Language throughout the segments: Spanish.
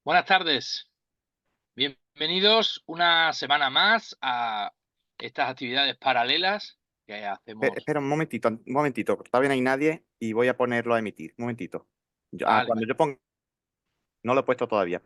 Buenas tardes, bienvenidos una semana más a estas actividades paralelas que hacemos. Espera un momentito, todavía no hay nadie y voy a ponerlo a emitir. Un momentito. Vale, Cuando vale. yo ponga, no lo he puesto todavía.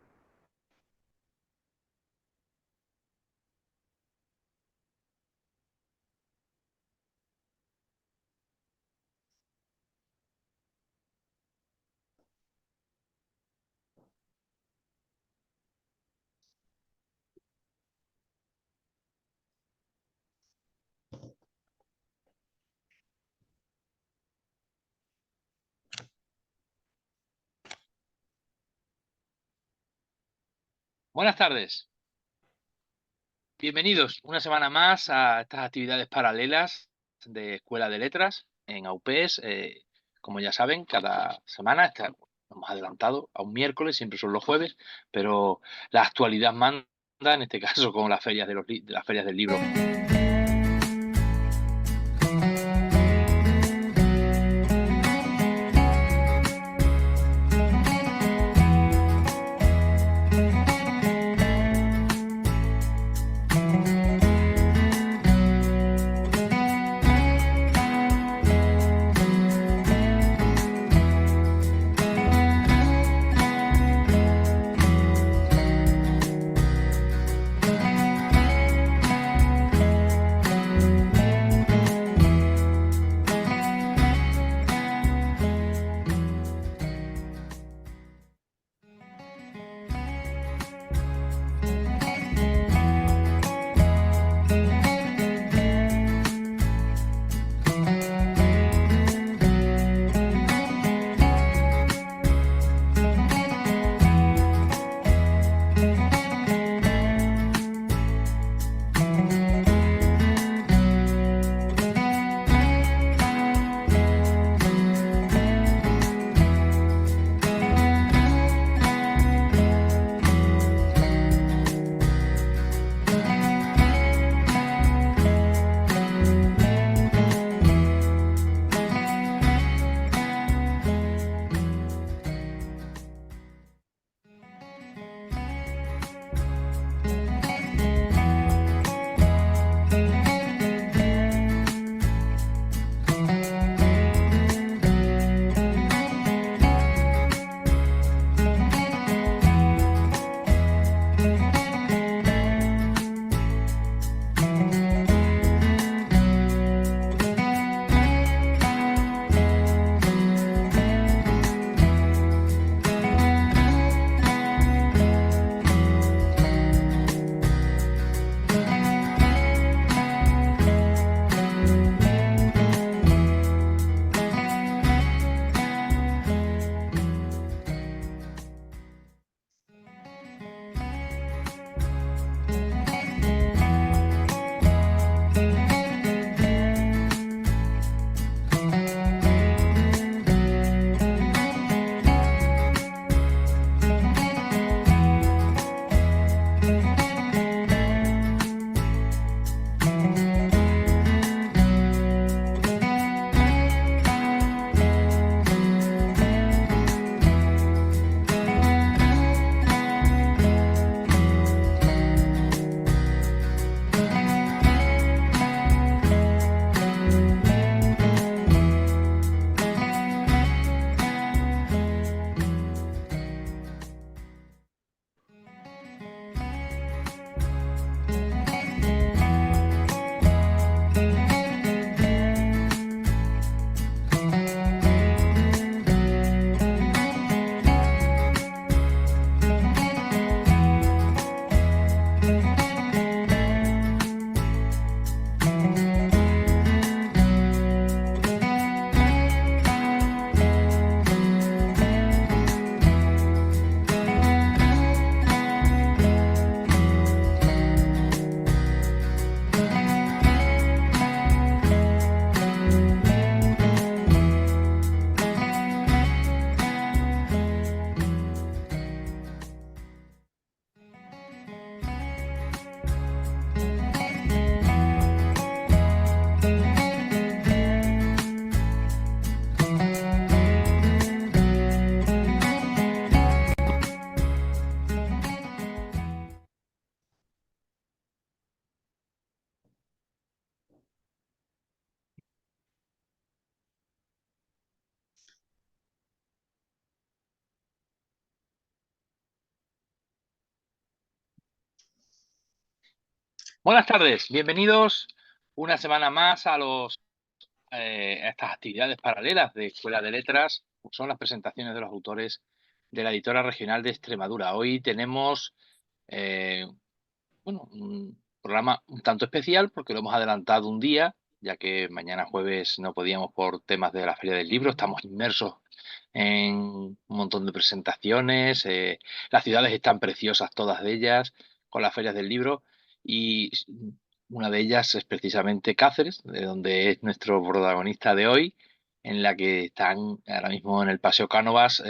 Buenas tardes, bienvenidos una semana más a estas actividades paralelas de Escuela de Letras en AUPES. Como ya saben, cada semana hemos adelantado a un miércoles, siempre son los jueves, pero la actualidad manda, en este caso con las ferias de las ferias del libro. Buenas tardes, bienvenidos una semana más a estas actividades paralelas de Escuela de Letras. Son las presentaciones de los autores de la editora regional de Extremadura. Hoy tenemos un programa un tanto especial porque lo hemos adelantado un día, ya que mañana jueves no podíamos por temas de la Feria del Libro. Estamos inmersos en un montón de presentaciones. Las ciudades están preciosas, todas de ellas, con las ferias del libro. Y una de ellas es precisamente Cáceres, de donde es nuestro protagonista de hoy, en la que están ahora mismo en el Paseo Cánovas,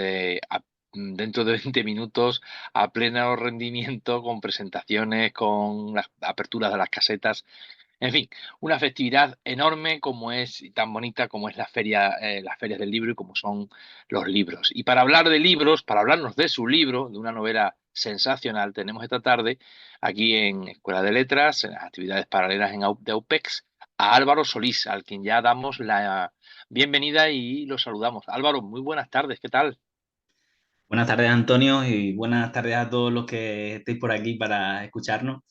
dentro de 20 minutos, a pleno rendimiento, con presentaciones, con las aperturas de las casetas. En fin, una festividad enorme como es y tan bonita como es la feria, las ferias del libro y como son los libros. Y para hablar de libros, para hablarnos de su libro, de una novela sensacional, tenemos esta tarde aquí en Escuela de Letras, en las actividades paralelas de AUPEX, a Álvaro Solís, al quien ya damos la bienvenida y lo saludamos. Álvaro, muy buenas tardes, ¿qué tal? Buenas tardes, Antonio, y buenas tardes a todos los que estéis por aquí para escucharnos.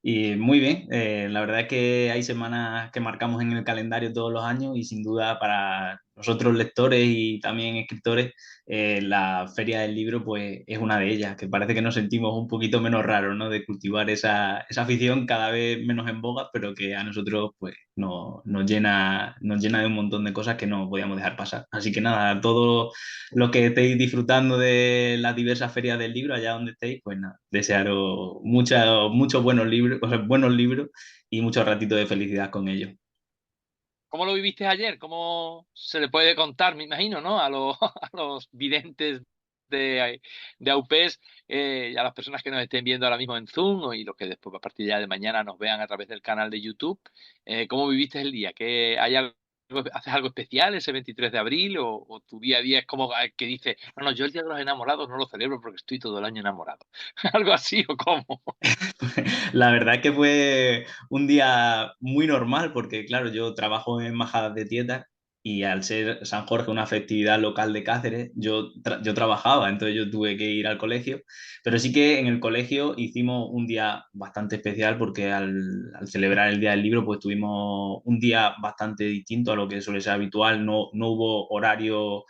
Y muy bien, la verdad es que hay semanas que marcamos en el calendario todos los años y sin duda para nosotros lectores y también escritores, la Feria del Libro pues es una de ellas, que parece que nos sentimos un poquito menos raros, ¿no? De cultivar esa afición cada vez menos en boga, pero que a nosotros pues nos llena de un montón de cosas que no podíamos dejar pasar. Así que nada, a todos los que estéis disfrutando de las diversas ferias del libro, allá donde estéis, pues nada, desearos muchos buenos libros, o sea, buenos libros y muchos ratitos de felicidad con ellos. ¿Cómo lo viviste ayer? ¿Cómo se le puede contar, me imagino, ¿no? A los, a los videntes de AUPES y a las personas que nos estén viendo ahora mismo en Zoom y los que después a partir ya de mañana nos vean a través del canal de YouTube. ¿Cómo viviste el día? ¿Haces algo especial ese 23 de abril o tu día a día es como que dice, no, no, yo el Día de los Enamorados no lo celebro porque estoy todo el año enamorado? ¿Algo así o cómo? La verdad es que fue un día muy normal porque, claro, yo trabajo en Majadas de Tieta y al ser San Jorge una festividad local de Cáceres, yo trabajaba, entonces yo tuve que ir al colegio, pero sí que en el colegio hicimos un día bastante especial porque al celebrar el Día del Libro, pues tuvimos un día bastante distinto a lo que suele ser habitual, no hubo horario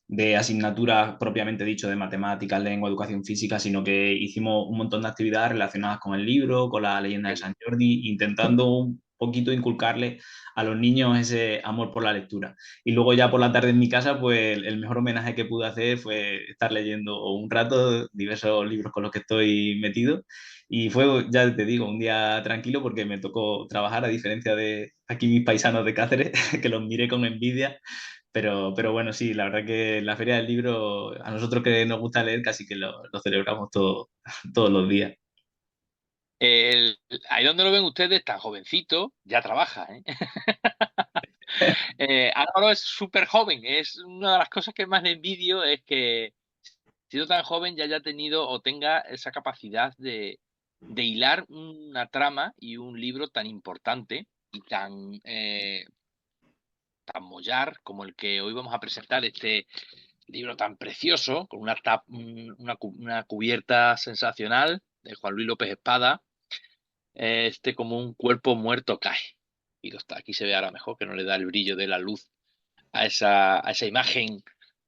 de asignaturas propiamente dicho de matemáticas, lengua, educación física, sino que hicimos un montón de actividades relacionadas con el libro, con la leyenda de San Jordi, intentando un poquito inculcarle a los niños ese amor por la lectura. Y luego ya por la tarde en mi casa, pues el mejor homenaje que pude hacer fue estar leyendo un rato diversos libros con los que estoy metido. Y fue, ya te digo, un día tranquilo porque me tocó trabajar, a diferencia de aquí mis paisanos de Cáceres, que los miré con envidia, pero bueno, sí, la verdad que la Feria del Libro, a nosotros que nos gusta leer, casi que lo celebramos todos los días. Ahí donde lo ven ustedes, tan jovencito, ya trabaja, ¿eh? Álvaro es súper joven. Es una de las cosas que más le envidio es que siendo tan joven ya haya tenido o tenga esa capacidad de hilar una trama y un libro tan importante y tan mollar como el que hoy vamos a presentar, este libro tan precioso, con una cubierta sensacional de Juan Luis López Espada, como un cuerpo muerto cae. Y aquí se ve ahora mejor, que no le da el brillo de la luz a esa imagen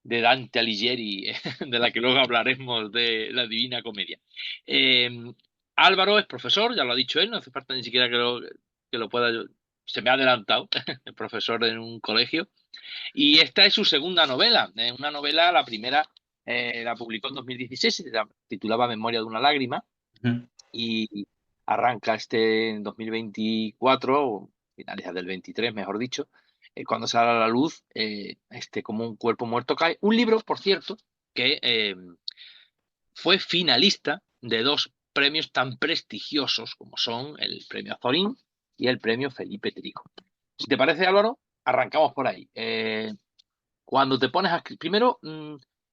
de Dante Alighieri, de la que luego hablaremos de la Divina Comedia. Eh, Álvaro es profesor, ya lo ha dicho él, no hace falta ni siquiera que lo pueda. Se me ha adelantado, es profesor en un colegio. Y esta es su segunda novela. Una novela, la primera la publicó en 2016, se titulaba Memoria de una lágrima, Ujú. y arranca en 2024, o finales del 23, mejor dicho, cuando sale a la luz, como un cuerpo muerto cae. Un libro, por cierto, que fue finalista de dos premios tan prestigiosos como son el premio Azorín y el premio Felipe Trigo. Si te parece, Álvaro, arrancamos por ahí. Cuando te pones a escribir, primero,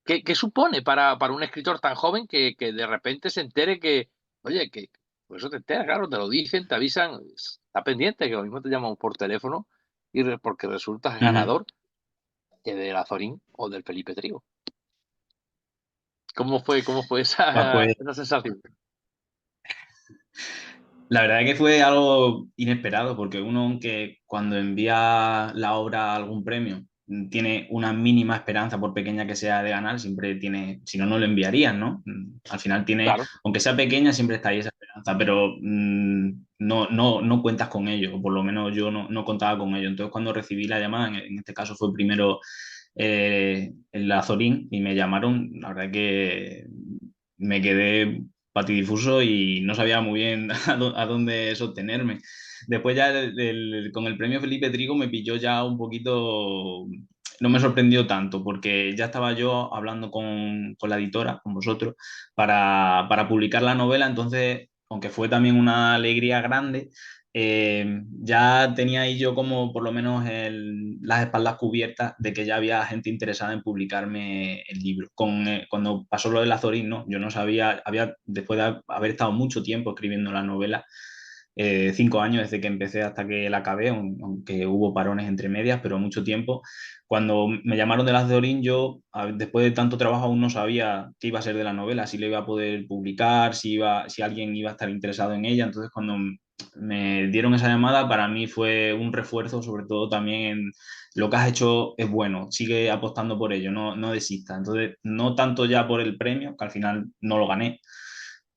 ¿qué supone para un escritor tan joven que de repente se entere que, oye, que por eso te enteras, claro, te lo dicen, te avisan, está pendiente, que lo mismo te llaman por teléfono porque resultas Ujú. ganador que del Azorín o del Felipe Trigo? ¿Cómo fue Pues, esa sensación? La verdad es que fue algo inesperado, porque uno, aunque cuando envía la obra a algún premio, tiene una mínima esperanza, por pequeña que sea, de ganar, siempre tiene, si no, no lo enviarían, ¿no? Al final tiene, Claro. aunque sea pequeña, siempre está ahí esa esperanza, pero no cuentas con ello, o por lo menos yo no contaba con ello. Entonces, cuando recibí la llamada, en este caso fue primero el Azorín, y me llamaron, la verdad que me quedé patidifuso y no sabía muy bien a dónde sostenerme. Después ya con el premio Felipe Trigo me pilló ya un poquito, no me sorprendió tanto, porque ya estaba yo hablando con la editora, con vosotros, para publicar la novela. Entonces, aunque fue también una alegría grande, ya tenía ahí yo como por lo menos las espaldas cubiertas de que ya había gente interesada en publicarme el libro. Cuando pasó lo del Azorín, ¿no? Yo no sabía, después de haber estado mucho tiempo escribiendo la novela, 5 años desde que empecé hasta que la acabé, aunque hubo parones entre medias, pero mucho tiempo. Cuando me llamaron del Azorín, yo, después de tanto trabajo, aún no sabía qué iba a ser de la novela, si la iba a poder publicar, si alguien iba a estar interesado en ella. Entonces, cuando me dieron esa llamada, para mí fue un refuerzo, sobre todo también en lo que has hecho es bueno, sigue apostando por ello, no desista. Entonces, no tanto ya por el premio, que al final no lo gané,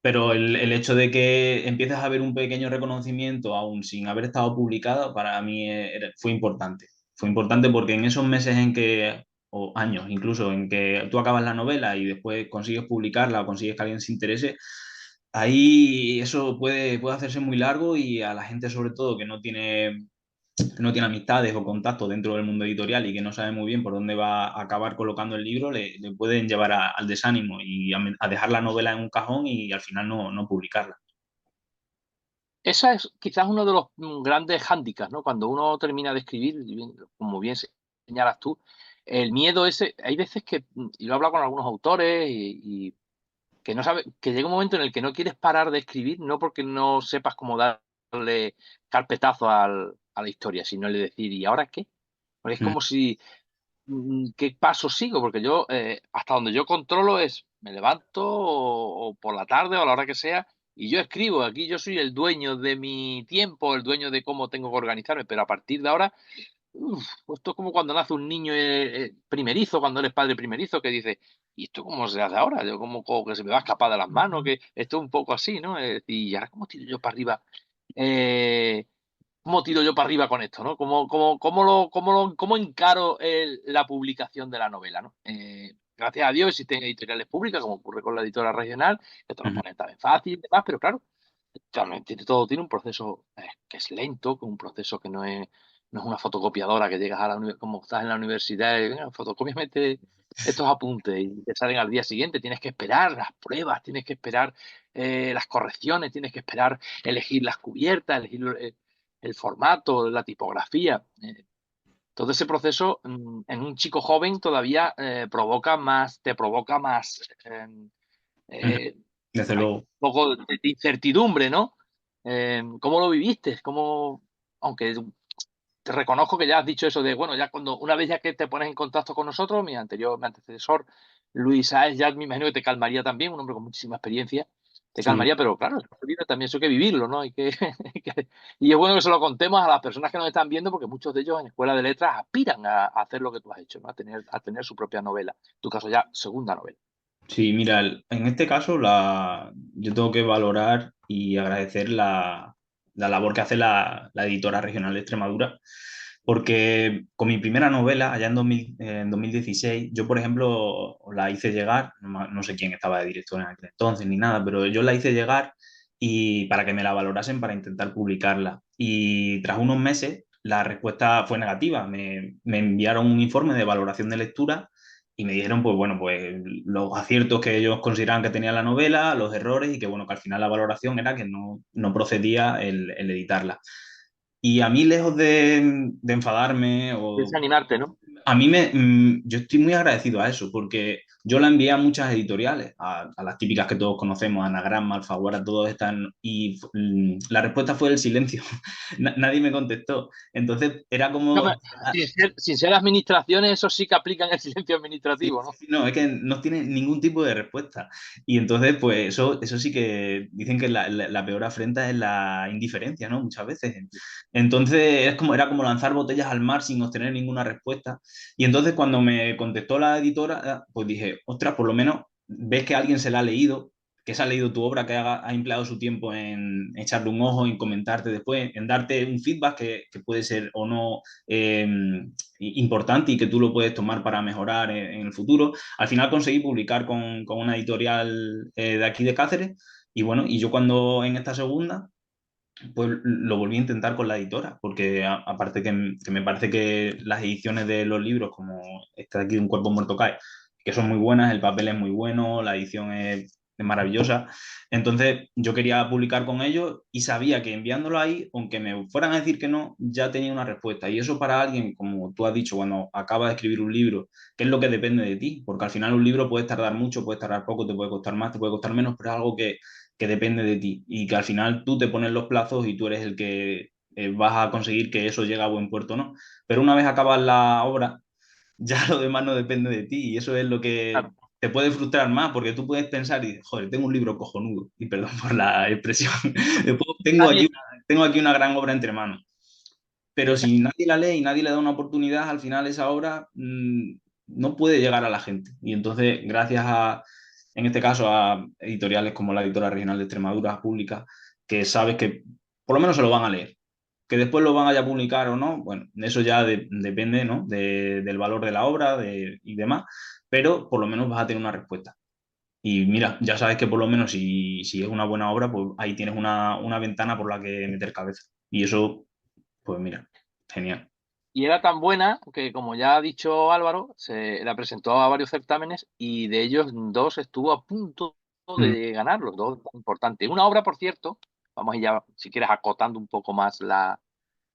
pero el hecho de que empieces a ver un pequeño reconocimiento aún sin haber estado publicado, para mí fue importante. Fue importante porque en esos meses en que, o años incluso, en que tú acabas la novela y después consigues publicarla o consigues que alguien se interese, ahí eso puede hacerse muy largo, y a la gente sobre todo que no tiene amistades o contactos dentro del mundo editorial y que no sabe muy bien por dónde va a acabar colocando el libro, le pueden llevar al desánimo y a dejar la novela en un cajón y al final no publicarla. Esa es quizás uno de los grandes hándicaps, ¿no? Cuando uno termina de escribir, como bien señalas tú, el miedo ese, hay veces que, y lo he hablado con algunos autores, y que no sabe, que llega un momento en el que no quieres parar de escribir, no porque no sepas cómo darle carpetazo a la historia, sino el de decir, ¿y ahora qué? Porque es Mm. como si, ¿qué paso sigo? Porque yo, hasta donde yo controlo es, me levanto o por la tarde o a la hora que sea, y yo escribo. Aquí yo soy el dueño de mi tiempo, el dueño de cómo tengo que organizarme, pero a partir de ahora, esto es como cuando nace un niño primerizo, cuando eres padre primerizo, que dice, ¿y esto cómo se hace ahora? Yo como que se me va a escapar de las manos, que esto es un poco así, ¿no? ¿Y ahora cómo tiro yo para arriba? Eh, ¿Cómo tiro yo para arriba con esto, ¿no? ¿Cómo encaro la publicación de la novela, ¿no? Gracias a Dios existen editoriales públicas, como ocurre con la editora regional, que te lo Ujú. ponen también fácil y demás, pero claro, realmente todo tiene un proceso que es lento, que un proceso que no es una fotocopiadora que llegas a como estás en la universidad, y, venga, fotocópiame estos apuntes y te salen al día siguiente. Tienes que esperar las pruebas, tienes que esperar las correcciones, tienes que esperar elegir las cubiertas, elegir el formato, la tipografía. Todo ese proceso en un chico joven todavía te provoca más Ujú. eh, Desde hay luego. un poco de incertidumbre, ¿no? ¿Cómo lo viviste? Aunque te reconozco que ya has dicho eso de, bueno, ya una vez ya que te pones en contacto con nosotros, mi antecesor, Luis Sáez, ya me imagino que te calmaría también, un hombre con muchísima experiencia, te Sí. calmaría, pero claro, el libro también eso hay que vivirlo, ¿no? Y es bueno que se lo contemos a las personas que nos están viendo, porque muchos de ellos en Escuela de Letras aspiran a hacer lo que tú has hecho, ¿no? A tener su propia novela, en tu caso ya segunda novela. Sí, mira, en este caso yo tengo que valorar y agradecer la labor que hace la editora regional de Extremadura, porque con mi primera novela, allá en 2016, yo, por ejemplo, la hice llegar, no sé quién estaba de director en aquel entonces ni nada, pero yo la hice llegar y para que me la valorasen para intentar publicarla. Y tras unos meses, la respuesta fue negativa. Me enviaron un informe de valoración de lectura y me dijeron, pues bueno, pues los aciertos que ellos consideraban que tenía la novela, los errores, y que bueno, que al final la valoración era que no procedía el editarla. Y a mí, lejos de enfadarme, Desanimarte, ¿no? yo estoy muy agradecido a eso, porque yo la envié a muchas editoriales, a las típicas que todos conocemos, Anagrama, Alfaguara, todos están, y la respuesta fue el silencio. Nadie me contestó. Entonces era No, como... sin ser administraciones, eso sí que aplican el silencio Sí, administrativo, ¿no? sí, no, es que no tiene ningún tipo de respuesta. Y entonces, pues eso sí que dicen que la peor afrenta es la indiferencia, ¿no? Muchas veces. Entonces, era como lanzar botellas al mar sin obtener ninguna respuesta. Y entonces, cuando me contestó la editora, pues dije, ostras, por lo menos ves que alguien se la ha leído, que se ha leído tu obra, que ha empleado su tiempo en echarle un ojo, en comentarte después, en darte un feedback que puede ser o no importante y que tú lo puedes tomar para mejorar en el futuro. Al final conseguí publicar con una editorial de aquí de Cáceres y bueno, y yo cuando en esta segunda, pues lo volví a intentar con la editora, porque aparte que me parece que las ediciones de los libros, como esta de aquí de Un cuerpo muerto cae, que son muy buenas, el papel es muy bueno, la edición es maravillosa. Entonces yo quería publicar con ellos y sabía que enviándolo ahí, aunque me fueran a decir que no, ya tenía una respuesta. Y eso para alguien, como tú has dicho, cuando acabas de escribir un libro, que es lo que depende de ti, porque al final un libro puede tardar mucho, puede tardar poco, te puede costar más, te puede costar menos, pero es algo que depende de ti y que al final tú te pones los plazos y tú eres el que vas a conseguir que eso llegue a buen puerto, ¿no? Pero una vez acabas la obra, ya lo demás no depende de ti y eso es lo que Claro, te puede frustrar más porque tú puedes pensar y, joder, tengo un libro cojonudo y perdón por la expresión, nadie, tengo aquí una gran obra entre manos. Pero si nadie la lee y nadie le da una oportunidad, al final esa obra no puede llegar a la gente. Y entonces, gracias en este caso, a editoriales como la Editora Regional de Extremadura Pública, que sabes que por lo menos se lo van a leer. Que después lo van a publicar o no, bueno, eso ya depende, ¿no? Del valor de la obra y demás, pero por lo menos vas a tener una respuesta. Y mira, ya sabes que por lo menos si es una buena obra, pues ahí tienes una ventana por la que meter cabeza. Y eso, pues mira, genial. y era tan buena que, como ya ha dicho Álvaro, se la presentó a varios certámenes y de ellos 2 estuvo a punto Mm, de ganar, los 2 importantes. Una obra, por cierto, vamos a ir ya, si quieres, acotando un poco más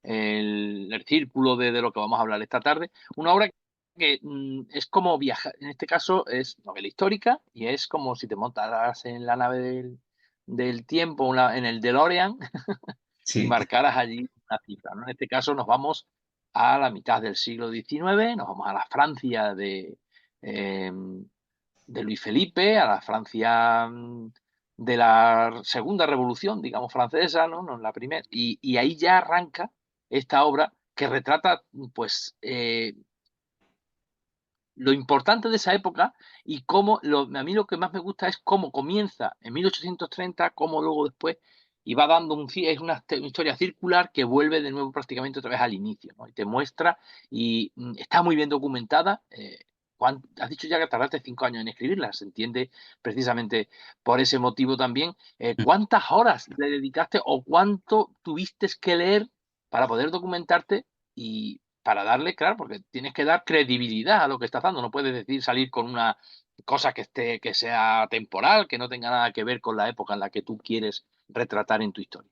el círculo de lo que vamos a hablar esta tarde. Una obra que es como viajar, en este caso es novela histórica y es como si te montaras en la nave del tiempo, en el DeLorean, y sí, marcaras allí una cifra, ¿no? En este caso nos vamos a la mitad del siglo XIX, nos vamos a la Francia eh, de Luis Felipe, a la Francia de la Segunda Revolución, digamos, francesa, ¿no? No en la primera, y ahí ya arranca esta obra que retrata, pues, lo importante de esa época y a mí lo que más me gusta es cómo comienza en 1830, cómo luego después, y va dando es una historia circular que vuelve de nuevo prácticamente otra vez al inicio, ¿no? Y te muestra, y está muy bien documentada. Has dicho ya que tardaste 5 años en escribirla, se entiende precisamente por ese motivo también. ¿Cuántas horas le dedicaste o cuánto tuviste que leer para poder documentarte y para darle, claro, porque tienes que dar credibilidad a lo que estás dando? No puedes decir salir con una cosa que sea temporal, que no tenga nada que ver con la época en la que tú quieres retratar en tu historia.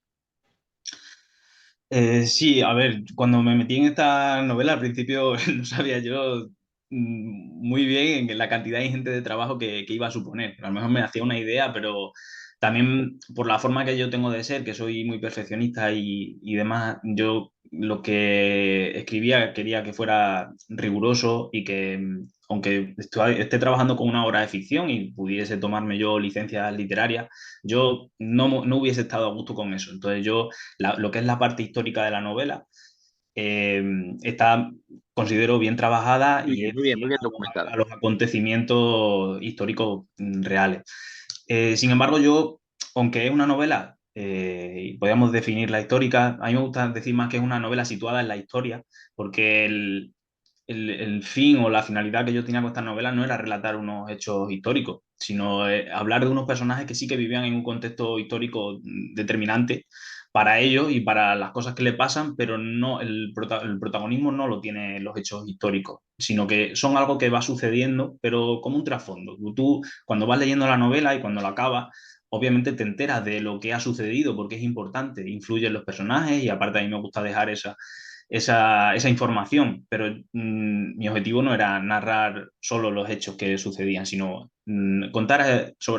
Sí, a ver, cuando me metí en esta novela al principio no sabía yo muy bien en la cantidad ingente de trabajo que iba a suponer. A lo mejor me hacía una idea, pero también por la forma que yo tengo de ser, que soy muy perfeccionista y demás, yo lo que escribía quería que fuera riguroso y que, aunque esté trabajando con una obra de ficción y pudiese tomarme yo licencias literarias, yo no hubiese estado a gusto con eso. Entonces yo lo que es la parte histórica de la novela, eh, está, considero, bien trabajada y es Muy fiel bien a documentada. los acontecimientos históricos reales. Sin embargo, yo, aunque es una novela, y podríamos definirla histórica, a mí me gusta decir más que es una novela situada en la historia, porque el fin o la finalidad que yo tenía con esta novela no era relatar unos hechos históricos, sino hablar de unos personajes que sí que vivían en un contexto histórico determinante para ellos y para las cosas que le pasan, pero no el protagonismo no lo tienen los hechos históricos, sino que son algo que va sucediendo, pero como un trasfondo. Tú, cuando vas leyendo la novela y cuando la acabas, obviamente te enteras de lo que ha sucedido porque es importante, influyen los personajes y aparte a mí me gusta dejar esa información, pero mi objetivo no era narrar solo los hechos que sucedían, sino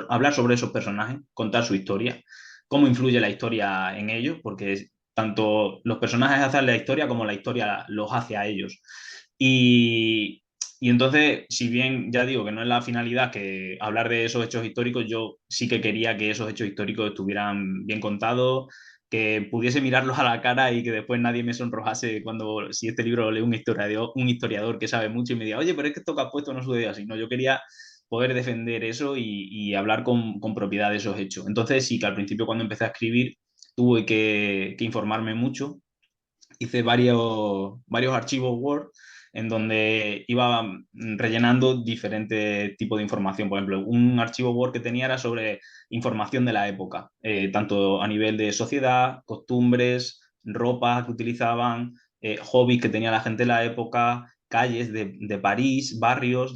hablar sobre esos personajes, contar su historia, cómo influye la historia en ellos, porque tanto los personajes hacen la historia como la historia los hace a ellos. Y, y entonces, si bien ya digo que no es la finalidad que hablar de esos hechos históricos, yo sí que quería que esos hechos históricos estuvieran bien contados, que pudiese mirarlos a la cara y que después nadie me sonrojase cuando, si este libro lo lee un historiador que sabe mucho y me diga, oye, pero es que esto que has puesto no sucede así. No, yo quería poder defender eso y hablar con propiedad de esos hechos. Entonces sí que al principio cuando empecé a escribir tuve que informarme mucho. Hice varios archivos Word en donde iba rellenando diferentes tipos de información. Por ejemplo, un archivo Word que tenía era sobre información de la época, tanto a nivel de sociedad, costumbres, ropa que utilizaban, hobbies que tenía la gente de la época, calles de París, barrios,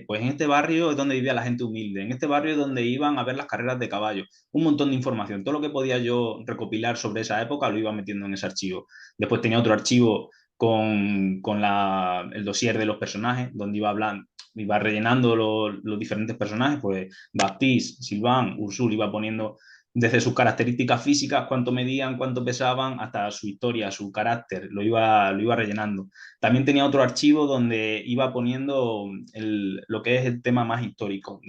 pues en este barrio es donde vivía la gente humilde, en este barrio es donde iban a ver las carreras de caballo, un montón de información. Todo lo que podía yo recopilar sobre esa época lo iba metiendo en ese archivo. Después tenía otro archivo con el dossier de los personajes, donde iba rellenando los diferentes personajes, pues Baptiste, Sylvain, Ursule, iba poniendo desde sus características físicas, cuánto medían, cuánto pesaban, hasta su historia, su carácter, lo iba rellenando. También tenía otro archivo donde iba poniendo lo que es el tema más histórico,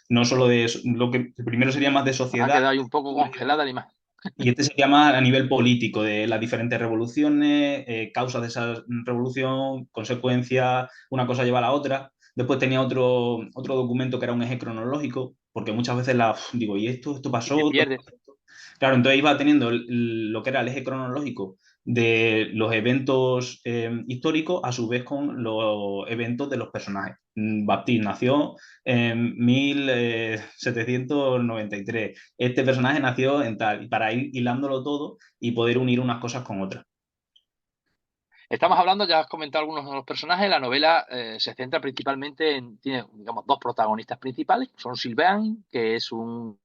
no solo de lo que primero sería más de Ha sociedad. quedado ahí un poco congelada la imagen. Y este se llama a nivel político, de las diferentes revoluciones, causas de esa revolución, consecuencias, una cosa lleva a la otra. Después tenía otro documento que era un eje cronológico, porque muchas veces digo, ¿y esto? ¿Esto Y te pasó? ¿Esto pierdes. pasó? Claro, entonces iba teniendo lo que era el eje cronológico de los eventos históricos a su vez con los eventos de los personajes. Baptiste nació en 1793. Este personaje nació en tal, y para ir hilándolo todo y poder unir unas cosas con otras. Estamos hablando, ya has comentado algunos de los personajes. La novela se centra principalmente tiene, digamos, dos protagonistas principales. Son Sylvain, que es un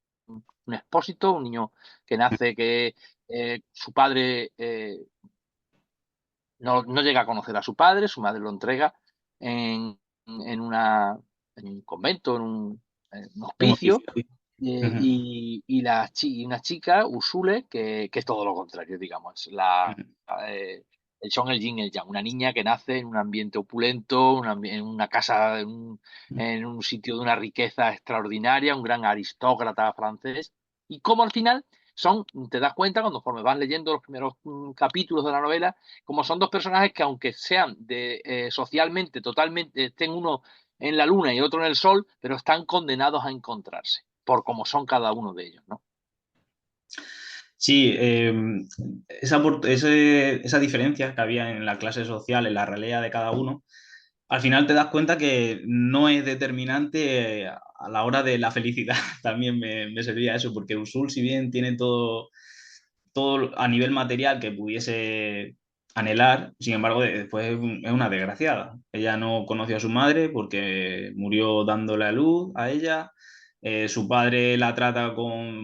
expósito, un niño que nace, que su padre no llega a conocer a su padre, su madre lo entrega en, en un convento, en un Un hospicio, oficio, sí. y una chica, Ursule, que es todo lo contrario, digamos. Eh, Son el yin y el yang, una niña que nace en un ambiente opulento, en una casa, en un sitio de una riqueza extraordinaria, un gran aristócrata francés, y como al final te das cuenta conforme vas leyendo los primeros capítulos de la novela, como son dos personajes que aunque sean socialmente totalmente, estén uno en la luna y otro en el sol, pero están condenados a encontrarse, por cómo son cada uno de ellos, ¿no? Sí, esa diferencia que había en la clase social, en la ralea de cada uno, al final te das cuenta que no es determinante a la hora de la felicidad. También me servía eso, porque Usul, si bien tiene todo a nivel material que pudiese anhelar, sin embargo, después es una desgraciada. Ella no conoció a su madre porque murió dándole a luz a ella. Su padre la trata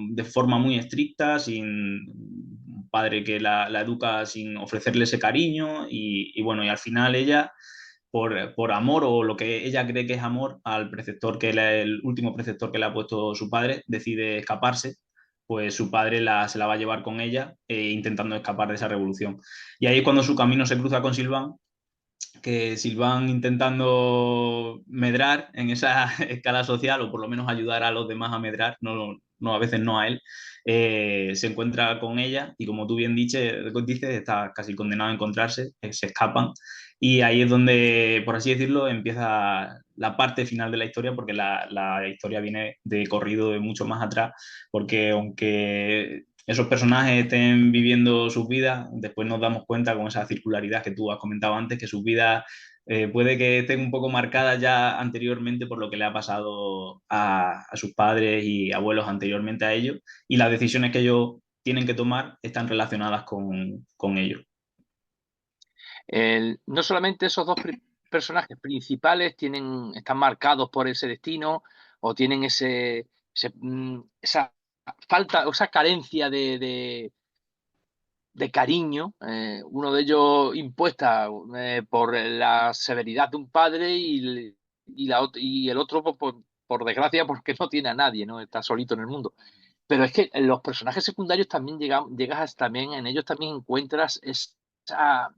de forma muy estricta, sin un padre que la educa sin ofrecerle ese cariño y bueno, y al final ella por amor o lo que ella cree que es amor al preceptor el último preceptor que le ha puesto su padre, decide escaparse, pues su padre se la va a llevar con ella intentando escapar de esa revolución. Y ahí es cuando su camino se cruza con Silván, que Silván intentando medrar en esa escala social o por lo menos ayudar a los demás a medrar, no a veces no a él, se encuentra con ella y como tú bien dices, está casi condenado a encontrarse, se escapan y ahí es donde, por así decirlo, empieza la parte final de la historia porque la historia viene de corrido de mucho más atrás porque aunque esos personajes estén viviendo sus vidas, después nos damos cuenta con esa circularidad que tú has comentado antes, que sus vidas puede que estén un poco marcadas ya anteriormente por lo que le ha pasado a sus padres y abuelos anteriormente a ellos, y las decisiones que ellos tienen que tomar están relacionadas con ellos. No solamente esos dos personajes principales están marcados por ese destino o tienen esa falta o esa carencia de cariño, uno de ellos impuesta por la severidad de un padre y el otro, por desgracia, porque no tiene a nadie, ¿no? Está solito en el mundo. Pero es que en los personajes secundarios también también en ellos también encuentras esa,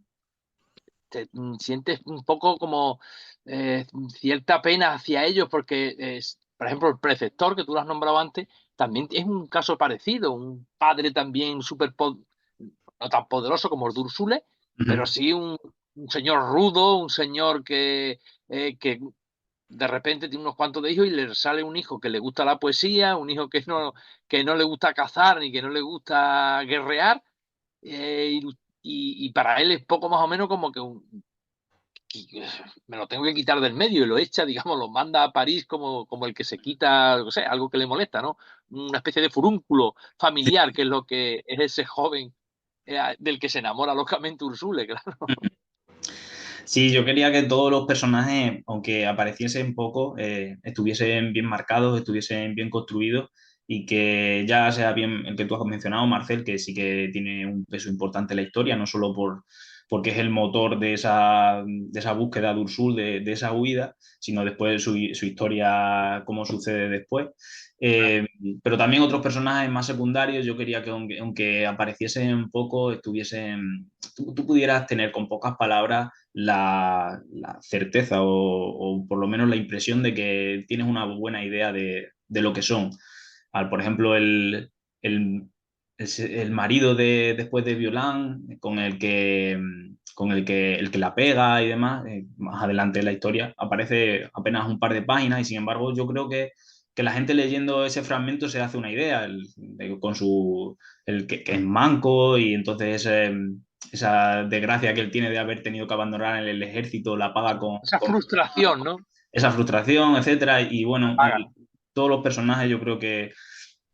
sientes un poco como cierta pena hacia ellos, porque por ejemplo, el preceptor que tú lo has nombrado antes, también es un caso parecido, un padre también no tan poderoso como el de Úrsula, pero sí un señor rudo, un señor que de repente tiene unos cuantos de hijos y le sale un hijo que le gusta la poesía, un hijo que no le gusta cazar ni que no le gusta guerrear, y para él es poco más o menos como que me lo tengo que quitar del medio y lo echa, digamos, lo manda a París como el que se quita, no sé, algo que le molesta, ¿no? Una especie de furúnculo familiar, que es lo que es ese joven del que se enamora locamente Ursule, claro. Sí, yo quería que todos los personajes, aunque apareciesen poco, estuviesen bien marcados, estuviesen bien construidos y que ya sea bien el que tú has mencionado, Marcel, que sí que tiene un peso importante en la historia, no solo porque es el motor de esa búsqueda de Ursul, de esa huida, sino después su historia, cómo sucede después. Eh, pero también otros personajes más secundarios, yo quería que aunque apareciesen poco, tú pudieras tener con pocas palabras la certeza o por lo menos la impresión de que tienes una buena idea de lo que son. Por ejemplo, el, el marido después de Violán, el que la pega y demás, más adelante en la historia, aparece apenas un par de páginas y sin embargo yo creo que la gente leyendo ese fragmento se hace una idea, con que es manco y entonces esa desgracia que él tiene de haber tenido que abandonar el ejército la paga Esa frustración, ¿no? esa frustración, etcétera. Y bueno, Paga. todos los personajes yo creo que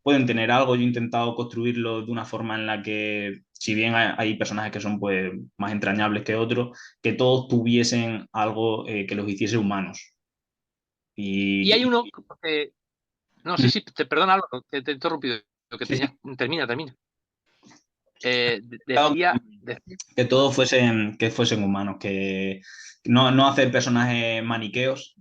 pueden tener algo. Yo he intentado construirlo de una forma en la que, si bien hay personajes que son pues más entrañables que otros, que todos tuviesen algo que los hiciese humanos. Y hay Y, uno que, no, sí, sí, perdona, Álvaro, que te he interrumpido, que sí, sí. termina. Decía, Que todos que fuesen humanos, que no hacer personajes maniqueos,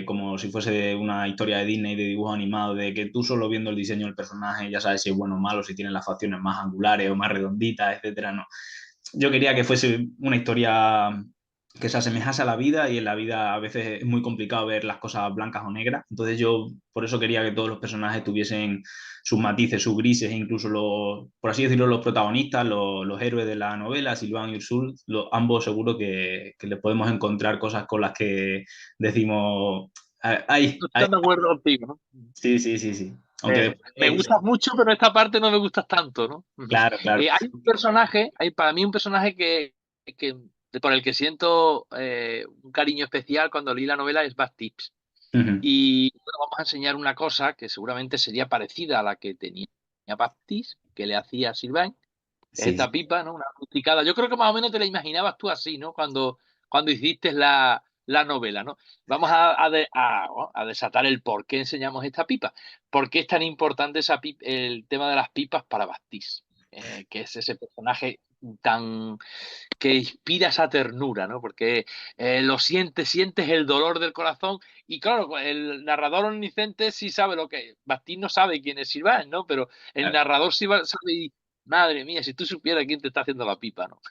como si fuese una historia de Disney de dibujo animado, de que tú solo viendo el diseño del personaje ya sabes si es bueno o malo, si tiene las facciones más angulares o más redonditas, etcétera. No. Yo quería que fuese una historia que se asemejase a la vida y en la vida a veces es muy complicado ver las cosas blancas o negras. Entonces yo por eso quería que todos los personajes tuviesen sus matices, sus grises, e incluso por así decirlo, los protagonistas, los héroes de la novela, Silván y Ursul, ambos seguro que les podemos encontrar cosas con las que decimos, ay, no ay, estoy de acuerdo contigo, ¿no? sí, sí, sí, sí. Aunque Me después, gustas mucho, pero esta parte no me gustas tanto, ¿no? claro, claro. Hay un personaje, hay para mí un personaje que por el que siento un cariño especial cuando leí la novela es Baptiste. Ujú. Y bueno, vamos a enseñar una cosa que seguramente sería parecida a la que tenía Baptiste, que le hacía a Sylvain, que es Sí, esta sí. pipa, ¿no? Una rusticada. Yo creo que más o menos te la imaginabas tú así, ¿no? Cuando hiciste la novela, ¿no? Vamos a desatar el por qué enseñamos esta pipa. ¿Por qué es tan importante el tema de las pipas para Baptiste? Que es ese personaje tan que inspira esa ternura, ¿no? Porque sientes el dolor del corazón y claro, el narrador omnisciente sí sabe lo que Baptiste no sabe quién es Sylvain, ¿no? Pero el narrador sí sabe y, madre mía, si tú supieras quién te está haciendo la pipa, ¿no?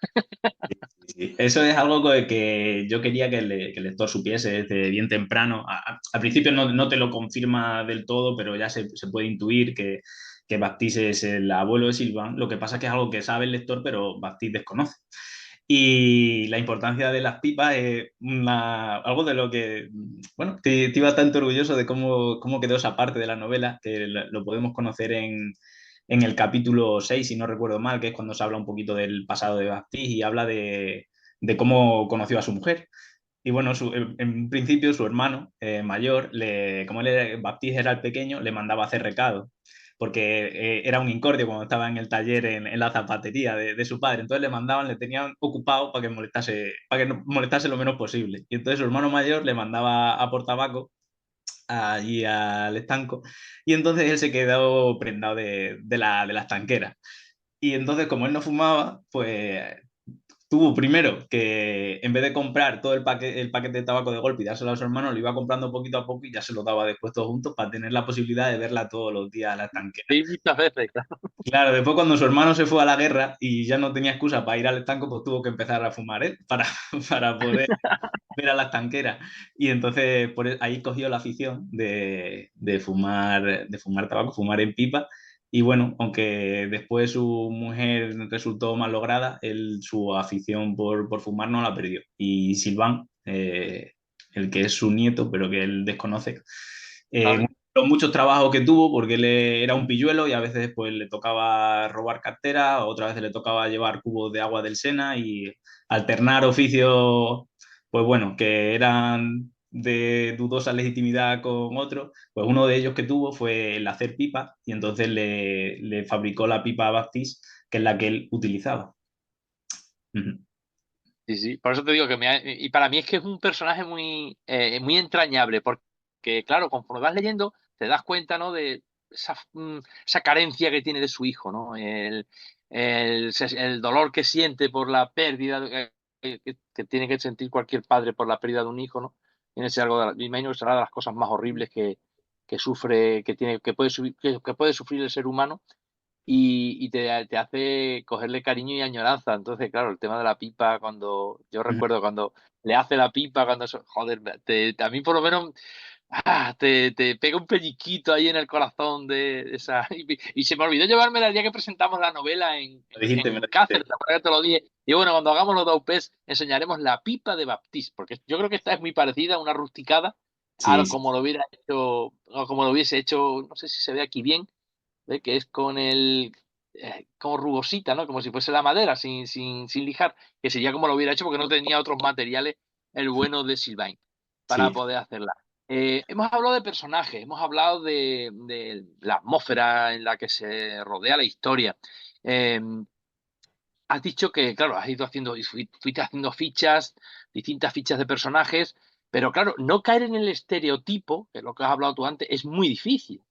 Sí, eso es algo que yo quería que el lector supiese desde bien temprano. Al principio no te lo confirma del todo, pero ya se puede intuir que Baptiste es el abuelo de Silvan. Lo que pasa es que es algo que sabe el lector, pero Baptiste desconoce. Y la importancia de las pipas es algo de lo que, bueno, estoy bastante orgulloso de cómo quedó esa parte de la novela, que lo podemos conocer en el capítulo 6 si no recuerdo mal, que es cuando se habla un poquito del pasado de Baptiste y habla de cómo conoció a su mujer. Y bueno, en principio su hermano mayor, como Baptiste era el pequeño, le mandaba a hacer recado, porque era un incordio cuando estaba en el taller en la zapatería de su padre. Entonces le tenían ocupado para que no molestase lo menos posible. Y entonces su hermano mayor le mandaba a por tabaco allí al estanco y entonces él se quedó prendado de la estanquera. Y entonces, como él no fumaba, pues tuvo primero que, en vez de comprar todo el paquete de tabaco de golpe y dárselo a su hermano, lo iba comprando poquito a poco y ya se lo daba después todos juntos para tener la posibilidad de verla todos los días a la estanquera. Sí, muchas veces, claro. Claro, después cuando su hermano se fue a la guerra y ya no tenía excusa para ir al estanco, pues tuvo que empezar a fumar él para poder ver a la estanquera. Y entonces ahí cogió la afición de fumar tabaco, fumar en pipa. Y bueno, aunque después su mujer resultó mal lograda, su afición por fumar no la perdió. Y Silván, el que es su nieto, pero que él desconoce, ¿Sabes? los muchos trabajos que tuvo, porque él era un pilluelo y a veces pues, le tocaba robar cartera, otras veces le tocaba llevar cubos de agua del Sena y alternar oficios, pues bueno, que eran de dudosa legitimidad con otros, pues uno de ellos que tuvo fue el hacer pipas y entonces le fabricó la pipa Baptiste, que es la que él utilizaba. Ujú. Sí, sí. Por eso te digo que y para mí es que es un personaje muy entrañable, porque claro, conforme vas leyendo, te das cuenta, ¿no? De esa carencia que tiene de su hijo, ¿no? El dolor que siente por la pérdida que tiene que sentir cualquier padre por la pérdida de un hijo, ¿no? Tiene que ser algo me imagino que será de las cosas más horribles que sufre, que puede sufrir el ser humano y te hace cogerle cariño y añoranza. Entonces, claro, el tema de la pipa, cuando yo Ujú. recuerdo cuando le hace la pipa, joder, a mí por lo menos te pega un pellizquito ahí en el corazón de esa. Y se me olvidó llevármela el día que presentamos la novela Me en lo dijiste. Cáceres, ¿te acuerdas que te lo dije? Y bueno, cuando hagamos los DAUPES enseñaremos la pipa de Baptiste, porque yo creo que esta es muy parecida a una rusticada, Sí, sí, como lo hubiera hecho, o como lo hubiese hecho, no sé si se ve aquí bien, ¿ve? Que es con como rugosita, ¿no? Como si fuese la madera, sin lijar, que sería como lo hubiera hecho porque no tenía otros materiales el bueno de Sylvain para sí. poder hacerla. Hemos hablado de personajes, hemos hablado de la atmósfera en la que se rodea la historia. Eh, Has dicho que, claro, has ido haciendo, fuiste haciendo fichas, distintas fichas de personajes, pero claro, no caer en el estereotipo, que es lo que has hablado tú antes, es muy difícil.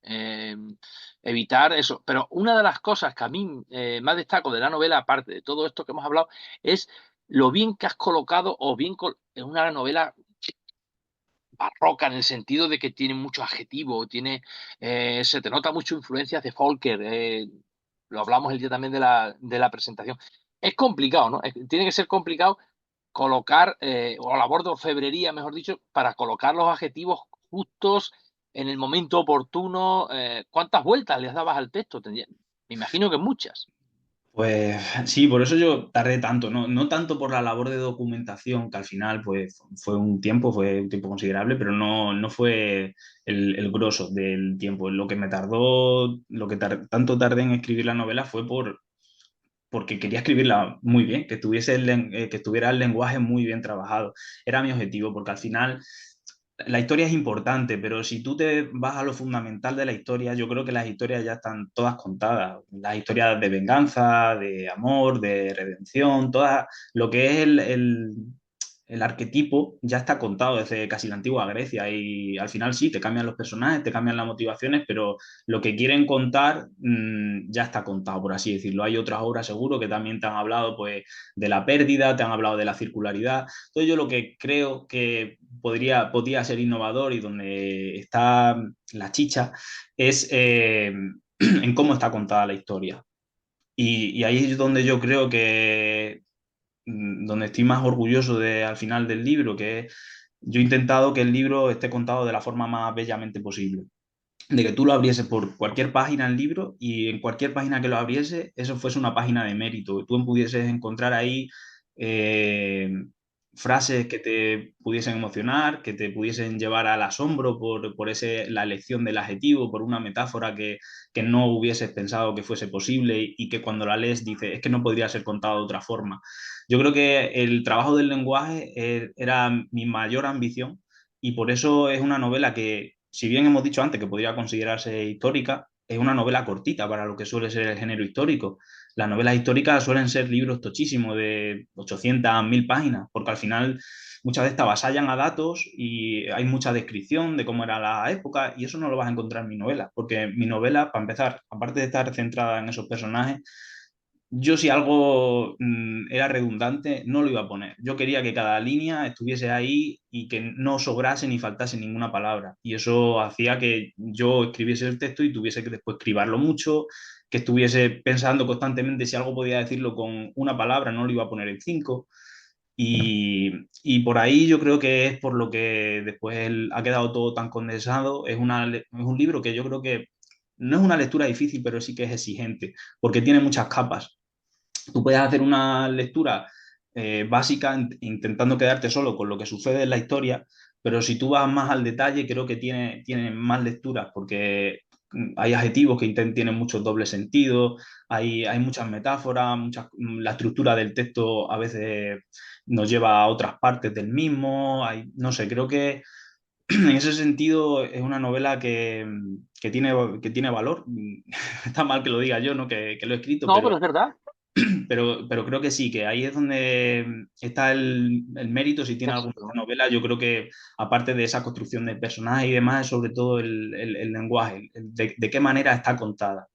Evitar eso. Pero una de las cosas que a mí más destaco de la novela, aparte de todo esto que hemos hablado, es lo bien que has colocado en una novela barroca en el sentido de que tiene mucho adjetivo, se te nota mucho influencias de Folker, lo hablamos el día también de la presentación. Es complicado, ¿no? Tiene que ser complicado colocar, o labor de orfebrería, mejor dicho, para colocar los adjetivos justos en el momento oportuno. ¿Cuántas vueltas les dabas al texto? Me imagino que muchas. Pues sí, por eso yo tardé tanto, no, no tanto por la labor de documentación, que al final pues, fue un tiempo considerable, pero no, no fue el grosso del tiempo. Lo que me tardó, tanto tardé en escribir la novela fue porque quería escribirla muy bien, que estuviera el lenguaje muy bien trabajado. Era mi objetivo, porque al final la historia es importante, pero si tú te vas a lo fundamental de la historia, yo creo que las historias ya están todas contadas. Las historias de venganza, de amor, de redención, todas, lo que es el arquetipo ya está contado desde casi la antigua Grecia y al final sí, te cambian los personajes, te cambian las motivaciones, pero lo que quieren contar ya está contado, por así decirlo. Hay otras obras seguro que también te han hablado pues, de la pérdida, te han hablado de la circularidad. Entonces yo lo que creo que podría ser innovador y donde está la chicha es en cómo está contada la historia. Y ahí es donde yo creo que, donde estoy más orgulloso al final del libro, que es, yo he intentado que el libro esté contado de la forma más bellamente posible. De que tú lo abrieses por cualquier página del libro y en cualquier página que lo abriese, eso fuese una página de mérito, que tú pudieses encontrar ahí eh, frases que te pudiesen emocionar, que te pudiesen llevar al asombro la elección del adjetivo, por una metáfora que no hubieses pensado que fuese posible y que cuando la lees dices, es que no podría ser contado de otra forma. Yo creo que el trabajo del lenguaje era mi mayor ambición y por eso es una novela que, si bien hemos dicho antes que podría considerarse histórica, es una novela cortita para lo que suele ser el género histórico. Las novelas históricas suelen ser libros tochísimos de 800, 1000 páginas, porque al final muchas de estas avasallan a datos y hay mucha descripción de cómo era la época y eso no lo vas a encontrar en mi novela, porque mi novela, para empezar, aparte de estar centrada en esos personajes, yo si algo era redundante, no lo iba a poner. Yo quería que cada línea estuviese ahí y que no sobrase ni faltase ninguna palabra. Y eso hacía que yo escribiese el texto y tuviese que después escribirlo mucho, que estuviese pensando constantemente si algo podía decirlo con una palabra, no lo iba a poner en cinco. Y por ahí yo creo que es por lo que después ha quedado todo tan condensado. Es un libro que yo creo que no es una lectura difícil, pero sí que es exigente, porque tiene muchas capas. Tú puedes hacer una lectura básica intentando quedarte solo con lo que sucede en la historia, pero si tú vas más al detalle, creo que tiene más lecturas porque hay adjetivos que tienen muchos dobles sentidos, hay muchas metáforas, la estructura del texto a veces nos lleva a otras partes del mismo, no sé, creo que en ese sentido es una novela que tiene valor. Está mal que lo diga yo, ¿no? Que lo he escrito, No, pero es verdad. pero creo que sí, que ahí es donde está el mérito, si tiene alguna Eso, ¿no? novela, yo creo que aparte de esa construcción de personajes y demás, es sobre todo el lenguaje, de qué manera está contada.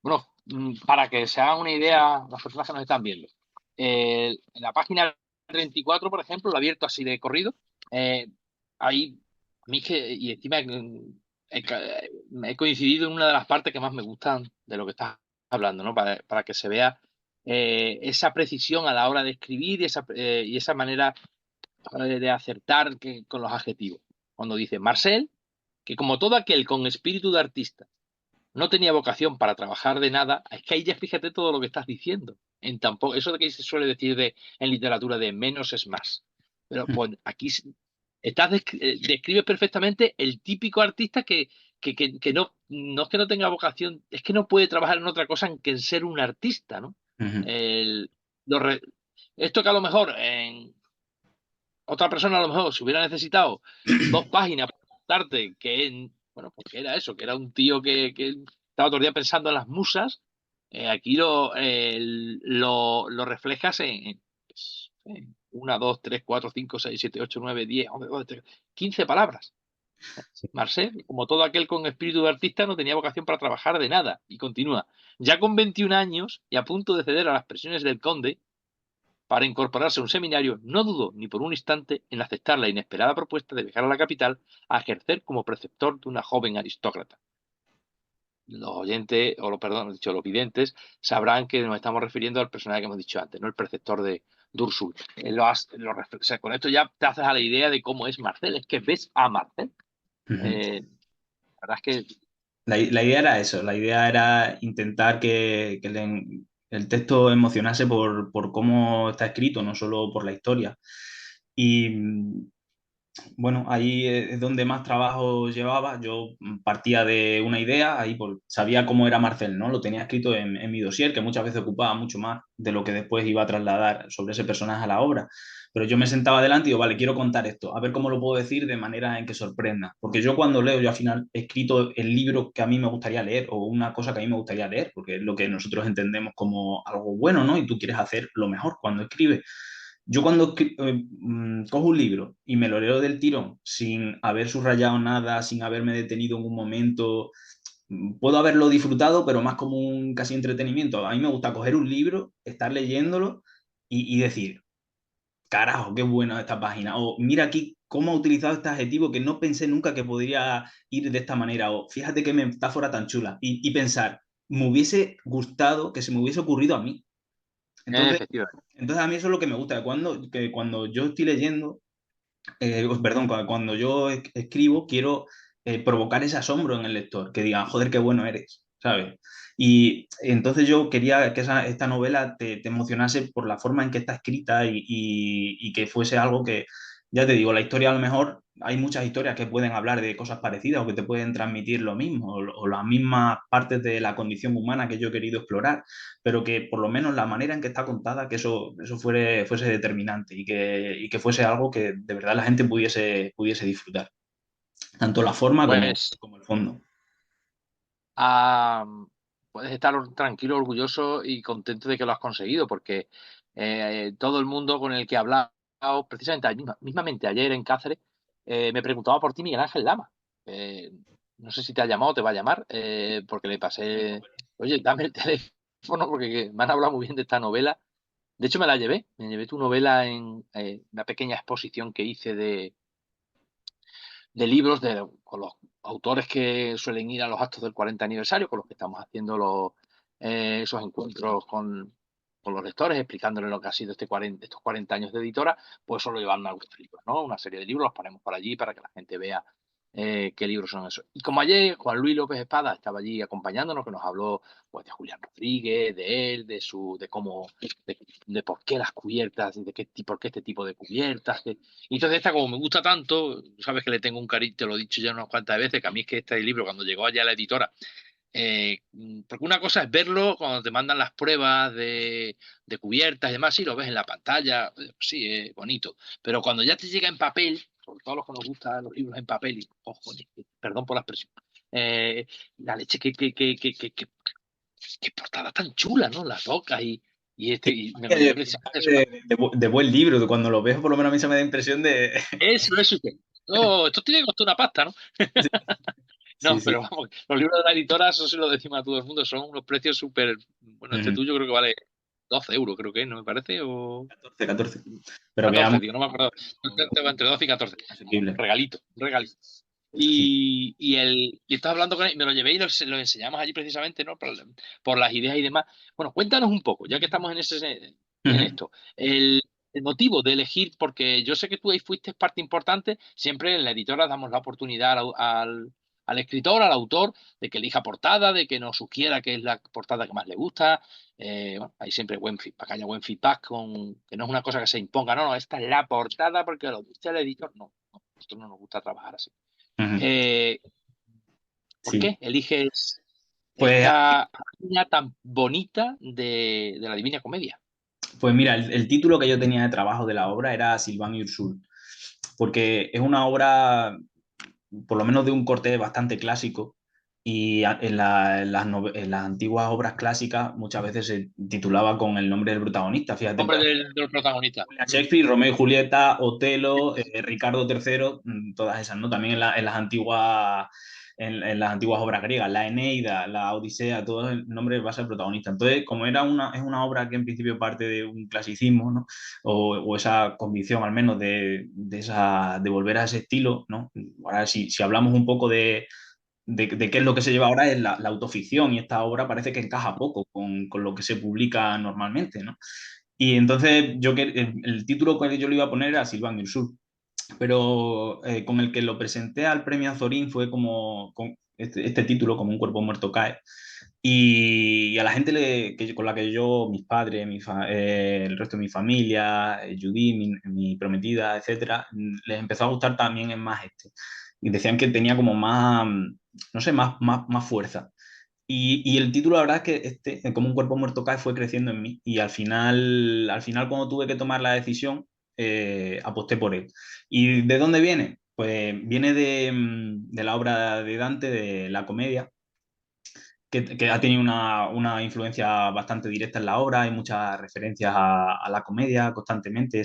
Bueno, para que se hagan una idea las personas que nos están viendo, en la página 34, por ejemplo, lo he abierto así de corrido, ahí, a mí es que, y encima he coincidido en una de las partes que más me gustan de lo que estás hablando, ¿no? Para que se vea esa precisión a la hora de escribir y esa manera de acertar con los adjetivos. Cuando dice Marcel, que como todo aquel con espíritu de artista no tenía vocación para trabajar de nada, es que ahí ya fíjate todo lo que estás diciendo. Eso de que se suele decir en literatura de menos es más. Pero pues aquí describes perfectamente el típico artista que no es que no tenga vocación, es que no puede trabajar en otra cosa que en ser un artista, ¿no? Ujú. El- lo re- Esto que a lo mejor en otra persona a lo mejor se hubiera necesitado 2 páginas para contarte bueno, porque era eso, que era un tío que estaba todo el día pensando en las musas. Aquí lo reflejas en 1, 2, 3, 4, 5, 6, 7, 8, 9, 10, 11, 12, 13, 15 palabras. Sí. Marcel, como todo aquel con espíritu de artista, no tenía vocación para trabajar de nada. Y continúa. Ya con 21 años y a punto de ceder a las presiones del conde, para incorporarse a un seminario, no dudó ni por un instante en aceptar la inesperada propuesta de viajar a la capital a ejercer como preceptor de una joven aristócrata. Los oyentes, perdón, he dicho, los videntes, sabrán que nos estamos refiriendo al personaje que hemos dicho antes, no el preceptor de Dursul. O sea, con esto ya te haces a la idea de cómo es Marcel, es que ves a Marcel. Ujú. La verdad es que La idea era eso, la idea era intentar que el texto emocionase por cómo está escrito, no solo por la historia. Y bueno, ahí es donde más trabajo llevaba. Yo partía de una idea, ahí sabía cómo era Marcel, ¿no? Lo tenía escrito en mi dossier, que muchas veces ocupaba mucho más de lo que después iba a trasladar sobre ese personaje a la obra. Pero yo me sentaba adelante y digo, vale, quiero contar esto, a ver cómo lo puedo decir de manera en que sorprenda. Porque yo cuando leo, yo al final he escrito el libro que a mí me gustaría leer o una cosa que a mí me gustaría leer, porque es lo que nosotros entendemos como algo bueno, ¿no? Y tú quieres hacer lo mejor cuando escribes. Yo cuando cojo un libro y me lo leo del tirón, sin haber subrayado nada, sin haberme detenido en un momento, puedo haberlo disfrutado, pero más como un casi entretenimiento. A mí me gusta coger un libro, estar leyéndolo y decir, carajo, qué buena esta página. O mira aquí cómo ha utilizado este adjetivo que no pensé nunca que podría ir de esta manera. O fíjate qué metáfora tan chula. Y pensar, me hubiese gustado que se me hubiese ocurrido a mí. Entonces, efectivamente. entonces a mí eso es lo que me gusta, que cuando yo estoy leyendo, perdón, cuando yo escribo, quiero provocar ese asombro en el lector, que diga, joder, qué bueno eres, ¿sabes? Y entonces yo quería que esta novela te emocionase por la forma en que está escrita y que fuese algo que, ya te digo, la historia a lo mejor, hay muchas historias que pueden hablar de cosas parecidas o que te pueden transmitir lo mismo, o las mismas partes de la condición humana que yo he querido explorar, pero que por lo menos la manera en que está contada, que eso fuese determinante y que fuese algo que de verdad la gente pudiese disfrutar, tanto la forma Pues como el fondo. ah, puedes estar tranquilo, orgulloso y contento de que lo has conseguido, porque todo el mundo con el que he hablado, precisamente mismamente ayer en Cáceres, me preguntaba por ti Miguel Ángel Lama. Eh, no sé si te ha llamado o te va a llamar, porque le pasé, oye, dame el teléfono Bueno, porque me han hablado muy bien de esta novela. De hecho, me llevé tu novela en una pequeña exposición que hice de libros con los autores que suelen ir a los actos del 40 aniversario, con los que estamos haciendo esos encuentros con los lectores, explicándoles lo que ha sido estos 40 años de editora, pues solo llevan algunos libros, ¿no? Una serie de libros, los ponemos por allí para que la gente vea qué libros son esos. Y como ayer Juan Luis López Espada estaba allí acompañándonos, que nos habló pues de Julián Rodríguez, de él, de cómo, de por qué las cubiertas, de qué, por qué este tipo de cubiertas, y entonces esta, como me gusta tanto, sabes que le tengo un cariño, te lo he dicho ya unas cuantas veces, que a mí es que este libro, cuando llegó allá a la editora, porque una cosa es verlo cuando te mandan las pruebas de cubiertas y demás, sí, lo ves en la pantalla, sí, es bonito, pero cuando ya te llega en papel, sobre todo a los que nos gustan los libros en papel, y cojones, perdón por la expresión, eh, la leche, que portada tan chula, ¿no? Las tocas y me lo llevé precisamente eso. De buen libro, cuando lo veo por lo menos a mí se me da impresión de... Eso, no, esto tiene que costar una pasta, ¿no? Sí, No, sí. pero vamos, los libros de la editora, eso sí lo decimos a todo el mundo, son unos precios súper. Bueno, este Ujú. tuyo creo que vale 12 euros, creo que, ¿no me parece? O 14. Pero que 14, vamos, tío, no me acuerdo. Entre 12 y 14. asequible. Regalito, regalito. Sí. Y estás hablando con él, me lo llevé y lo enseñamos allí precisamente, ¿no? Por las ideas y demás. Bueno, cuéntanos un poco, ya que estamos en Ujú. esto. El motivo de elegir, porque yo sé que tú ahí fuiste parte importante, siempre en la editora damos la oportunidad al escritor, al autor, de que elija portada, de que nos sugiera qué es la portada que más le gusta. Bueno, hay siempre buen feedback, haya buen feedback, que no es una cosa que se imponga, no, no, esta es la portada porque lo dice el editor. No, no, a nosotros no nos gusta trabajar así. Ujú. Eh, ¿Por Sí. qué eliges Pues, esta página tan bonita de la Divina Comedia? pues mira, el título que yo tenía de trabajo de la obra era Silván y Ursul, porque es una obra, por lo menos de un corte bastante clásico, y en las antiguas obras clásicas muchas veces se titulaba con el nombre del protagonista. Fíjate, Nombre del protagonista. Shakespeare, Romeo y Julieta, Otelo, Ricardo III, todas esas, ¿no? También en las antiguas obras griegas, la Eneida, la Odisea, todo el nombre va a ser protagonista. Entonces, como es una obra que en principio parte de un clasicismo, ¿no? O esa convicción al menos de volver a ese estilo, ¿no? Ahora, si hablamos un poco de qué es lo que se lleva ahora, es la autoficción, y esta obra parece que encaja poco con lo que se publica normalmente, ¿no? Y entonces el título que yo le iba a poner era Silván el Sur, pero con el que lo presenté al premio Azorín fue como con este título, como un cuerpo muerto cae. Y a la gente con la que yo, mis padres, el resto de mi familia, Judy, mi prometida, etcétera, les empezó a gustar también en más este. Y decían que tenía como más, no sé, más fuerza. Y el título, la verdad es que como un cuerpo muerto cae, fue creciendo en mí. Y al final cuando tuve que tomar la decisión, aposté por él. ¿Y de dónde viene? Pues viene de la obra de Dante, de la comedia, que ha tenido una influencia bastante directa en la obra. Hay muchas referencias a la comedia constantemente.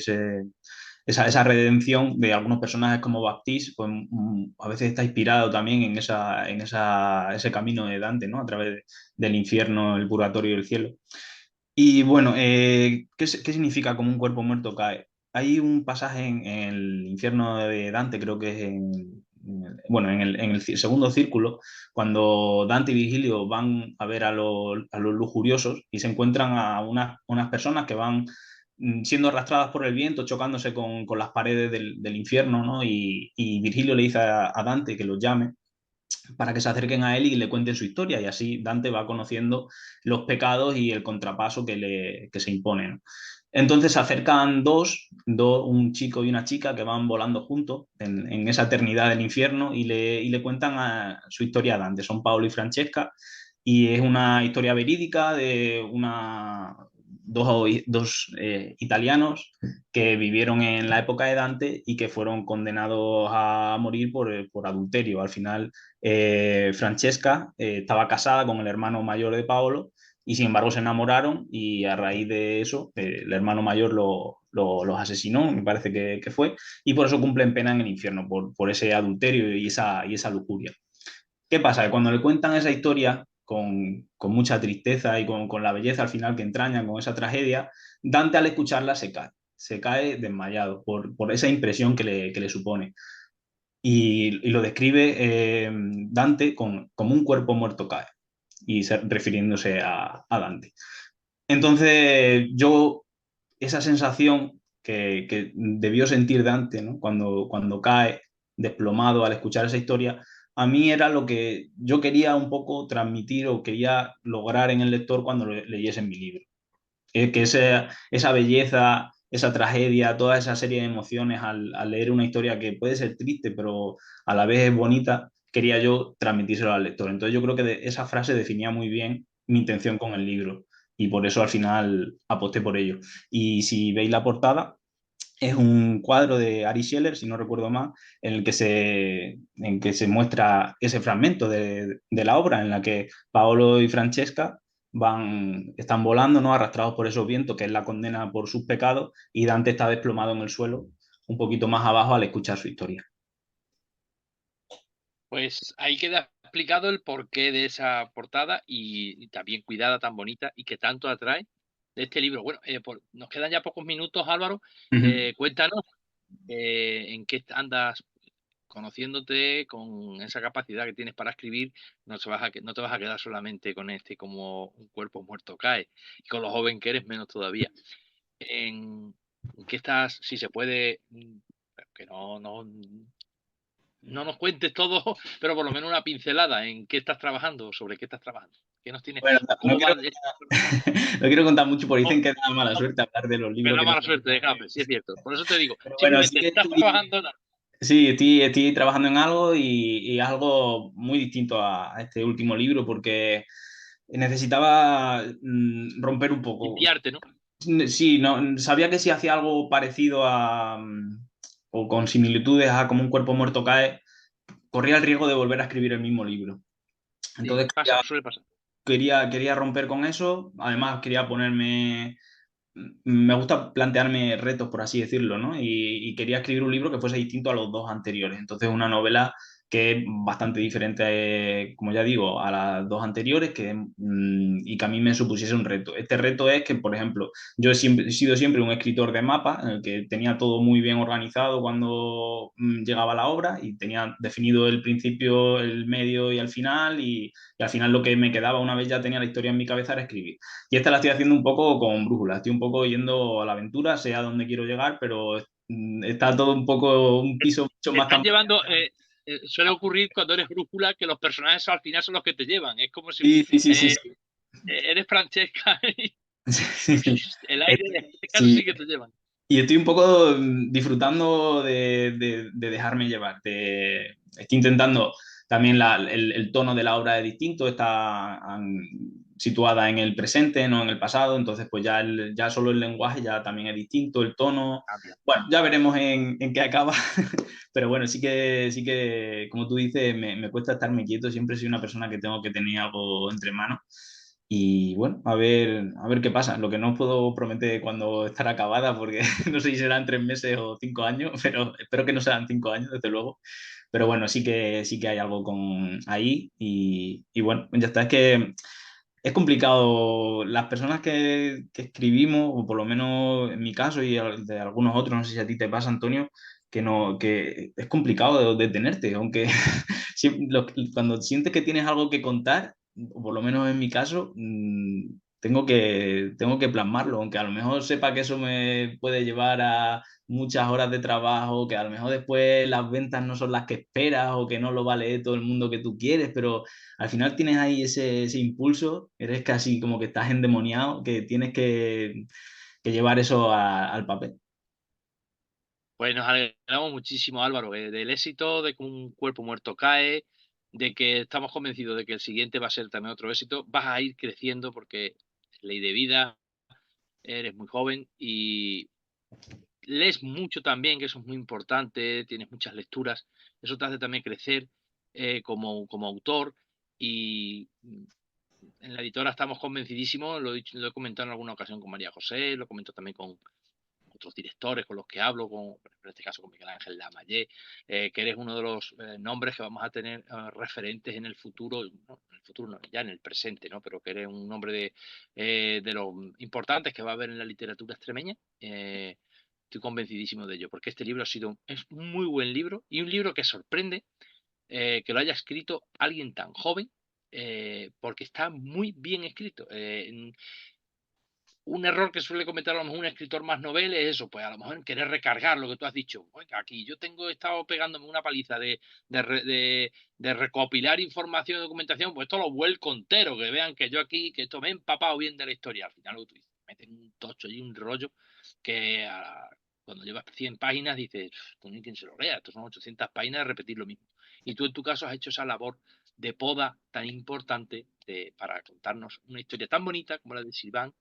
Esa redención de algunos personajes como Baptiste, pues a veces está inspirado también en ese camino de Dante, ¿no? A través del infierno, el purgatorio y el cielo. Y bueno, ¿qué significa como un cuerpo muerto cae? Hay un pasaje en el infierno de Dante, creo que es bueno, en el segundo círculo, cuando Dante y Virgilio van a ver a los lujuriosos y se encuentran a unas personas que van siendo arrastradas por el viento, chocándose con las paredes del infierno, ¿no? Y Virgilio le dice a Dante que los llame para que se acerquen a él y le cuenten su historia, y así Dante va conociendo los pecados y el contrapaso que se impone, ¿no? Entonces se acercan un chico y una chica que van volando juntos en esa eternidad del infierno, y le cuentan su historia a Dante. Son Paolo y Francesca, y es una historia verídica de dos italianos que vivieron en la época de Dante y que fueron condenados a morir por adulterio. Al final, Francesca estaba casada con el hermano mayor de Paolo, y sin embargo se enamoraron, y a raíz de eso el hermano mayor los asesinó, me parece que fue, y por eso cumplen pena en el infierno, por ese adulterio y esa lujuria. ¿Qué pasa? Que cuando le cuentan esa historia con mucha tristeza y con la belleza al final que entraña, con esa tragedia, Dante al escucharla se cae desmayado por esa impresión que le supone. Y lo describe Dante como un cuerpo muerto cae, refiriéndose a Dante. Entonces, esa sensación que debió sentir Dante, ¿no? Cuando cae desplomado al escuchar esa historia, a mí era lo que yo quería un poco transmitir o quería lograr en el lector cuando leyese mi libro. Que esa belleza, esa tragedia, toda esa serie de emociones al leer una historia que puede ser triste, pero a la vez es bonita, quería yo transmitírselo al lector. Entonces yo creo que esa frase definía muy bien mi intención con el libro y por eso al final aposté por ello. Y si veis la portada, es un cuadro de Ari Scheller, si no recuerdo mal, en que se muestra ese fragmento de la obra en la que Paolo y Francesca están volando, ¿no? Arrastrados por esos vientos, que es la condena por sus pecados, y Dante está desplomado en el suelo, un poquito más abajo al escuchar su historia. Pues ahí queda explicado el porqué de esa portada y también cuidada, tan bonita y que tanto atrae de este libro. Bueno, nos quedan ya pocos minutos, Álvaro. Cuéntanos en qué andas conociéndote con esa capacidad que tienes para escribir. No te vas a quedar solamente con como un cuerpo muerto cae, y con lo joven que eres menos todavía. En qué estás, si se puede, que no nos cuentes todo, pero por lo menos una pincelada en qué estás trabajando, sobre qué estás trabajando. ¿Qué nos tienes? Bueno, ¿Cómo va? no quiero contar mucho, porque dicen que da mala suerte hablar de los Me libros da que no. mala suerte, déjame, sí es cierto. Por eso te digo, Pero bueno, sí simplemente que estás trabajando. sí, estoy trabajando en algo y algo muy distinto a este último libro porque necesitaba romper un poco. Limpiarte, ¿no? Sí, no, sabía que si hacía algo parecido o con similitudes a como un cuerpo muerto cae, corría el riesgo de volver a escribir el mismo libro. Sí, Entonces pasa, suele pasar. quería romper con eso, además quería me gusta plantearme retos, por así decirlo, ¿no? Y quería escribir un libro que fuese distinto a los dos anteriores. Entonces, una novela que es bastante diferente, como ya digo, a las dos anteriores y que a mí me supusiese un reto. Este reto es que, por ejemplo, yo he sido siempre un escritor de mapa, en el que tenía todo muy bien organizado cuando llegaba la obra y tenía definido el principio, el medio y el final, y al final lo que me quedaba una vez ya tenía la historia en mi cabeza era escribir. Y esta la estoy haciendo un poco con brújula, estoy un poco yendo a la aventura, sé a dónde quiero llegar, pero está todo un poco, un piso mucho más Están llevando, suele ocurrir cuando eres brújula que los personajes al final son los que te llevan. Es como si Sí. eres Francesca y Sí. el aire, en este caso Sí. sí que te llevan. Y estoy un poco disfrutando de dejarme llevar. Estoy intentando también el tono de la obra es distinto, está situada en el presente, no en el pasado, entonces pues ya solo el lenguaje ya también es distinto, el tono. Bueno, ya veremos en qué acaba, pero bueno, sí que, como tú dices, me cuesta estarme quieto, siempre soy una persona que tengo que tener algo entre manos. Y bueno, a ver qué pasa. Lo que no os puedo prometer cuando estará acabada, porque no sé si serán 3 meses o 5 años, pero espero que no sean 5 años, desde luego. Pero bueno, sí que hay algo ahí. Y bueno, ya está. Es que es complicado. Las personas que escribimos, o por lo menos en mi caso y de algunos otros, no sé si a ti te pasa, Antonio, que es complicado detenerte, aunque cuando sientes que tienes algo que contar, o por lo menos en mi caso, tengo que plasmarlo, aunque a lo mejor sepa que eso me puede llevar a muchas horas de trabajo, que a lo mejor después las ventas no son las que esperas o que no lo va a leer todo el mundo que tú quieres, pero al final tienes ahí ese impulso, eres casi como que estás endemoniado, que tienes que llevar eso al papel. Pues nos alegramos muchísimo, Álvaro, del éxito, de que un cuerpo muerto cae, de que estamos convencidos de que el siguiente va a ser también otro éxito. Vas a ir creciendo porque es ley de vida, eres muy joven y lees mucho también, que eso es muy importante, tienes muchas lecturas, eso te hace también crecer como autor y en la editora estamos convencidísimos, lo he comentado en alguna ocasión con María José, lo comento también con otros directores con los que hablo, en este caso con Miguel Ángel Lamallé, que eres uno de los nombres que vamos a tener referentes en el futuro, no, en el futuro no, ya en el presente, ¿no? Pero que eres un nombre de los importantes que va a haber en la literatura extremeña. Estoy convencidísimo de ello, porque este libro es un muy buen libro y un libro que sorprende que lo haya escrito alguien tan joven, porque está muy bien escrito. Un error que suele cometer a lo mejor un escritor más novel es eso, pues a lo mejor querer recargar lo que tú has dicho. Oiga, aquí yo he estado pegándome una paliza de recopilar información y documentación, pues esto lo vuelco entero, que vean que yo aquí, que esto me he empapado bien de la historia. Al final lo que tú dices, meten un tocho y un rollo que cuando llevas 100 páginas dices, tú ni quien se lo lea, estos son 800 páginas de repetir lo mismo. Y tú en tu caso has hecho esa labor de poda tan importante para contarnos una historia tan bonita como la de Silván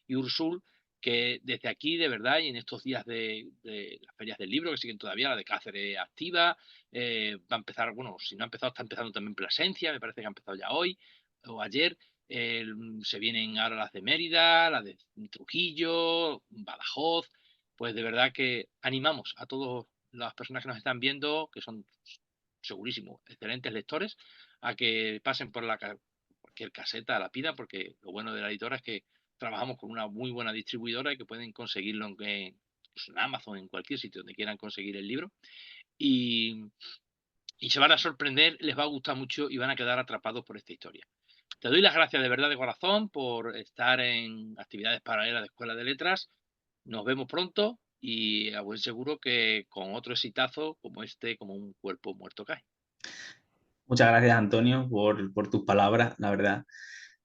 y Ursul, que desde aquí, de verdad, y en estos días de las ferias del libro, que siguen todavía, la de Cáceres activa, va a empezar, bueno, si no ha empezado, está empezando también Plasencia, me parece que ha empezado ya hoy o ayer. Se vienen ahora las de Mérida, las de Trujillo, Badajoz. Pues de verdad que animamos a todas las personas que nos están viendo, que son segurísimo excelentes lectores, a que pasen por cualquier caseta, la pidan, porque lo bueno de la editora es que trabajamos con una muy buena distribuidora y que pueden conseguirlo en Amazon, en cualquier sitio donde quieran conseguir el libro. Y se van a sorprender, les va a gustar mucho y van a quedar atrapados por esta historia. Te doy las gracias de verdad de corazón por estar en actividades paralelas de Escuela de Letras. Nos vemos pronto y a buen seguro que con otro exitazo como este, como un cuerpo muerto cae. Muchas gracias, Antonio, por tus palabras, la verdad.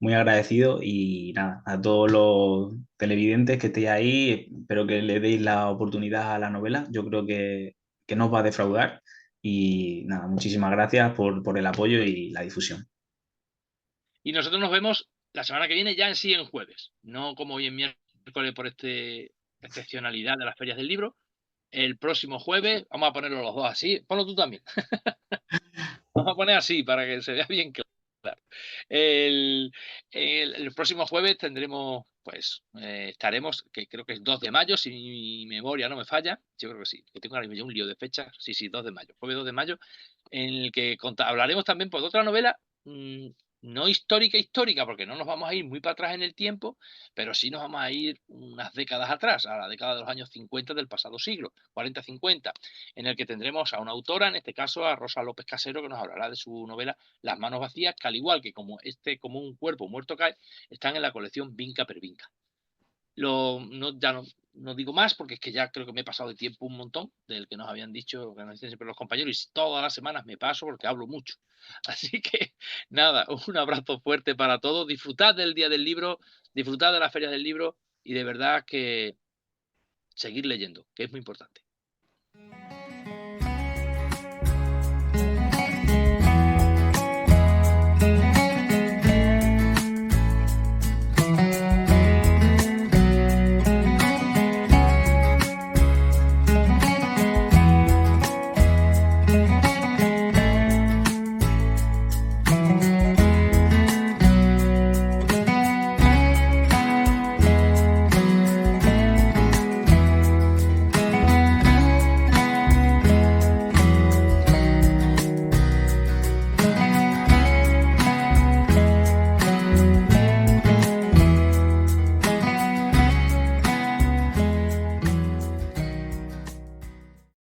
Muy agradecido y nada, a todos los televidentes que estéis ahí, espero que le deis la oportunidad a la novela. Yo creo que no os va a defraudar y nada, muchísimas gracias por el apoyo y la difusión. Y nosotros nos vemos la semana que viene ya en jueves, no como hoy en miércoles por esta excepcionalidad de las ferias del libro. El próximo jueves, vamos a ponerlo los dos así, ponlo tú también. Vamos a poner así para que se vea bien claro. El próximo jueves tendremos, pues, estaremos, que creo que es 2 de mayo, si mi memoria no me falla, yo creo que sí, que tengo ahora mismo un lío de fechas, sí, 2 de mayo, jueves 2 de mayo, en el que hablaremos también pues, de otra novela, no histórica, porque no nos vamos a ir muy para atrás en el tiempo, pero sí nos vamos a ir unas décadas atrás, a la década de los años 50 del pasado siglo, 40-50, en el que tendremos a una autora, en este caso a Rosa López Casero, que nos hablará de su novela Las manos vacías, que al igual que como un cuerpo muerto cae, están en la colección Vinca per Vinca. Ya no digo más porque es que ya creo que me he pasado de tiempo un montón del que nos habían dicho, que nos dicen siempre los compañeros, y todas las semanas me paso porque hablo mucho. Así que nada, un abrazo fuerte para todos, disfrutad del Día del Libro, disfrutad de la Feria del Libro y de verdad que seguir leyendo, que es muy importante.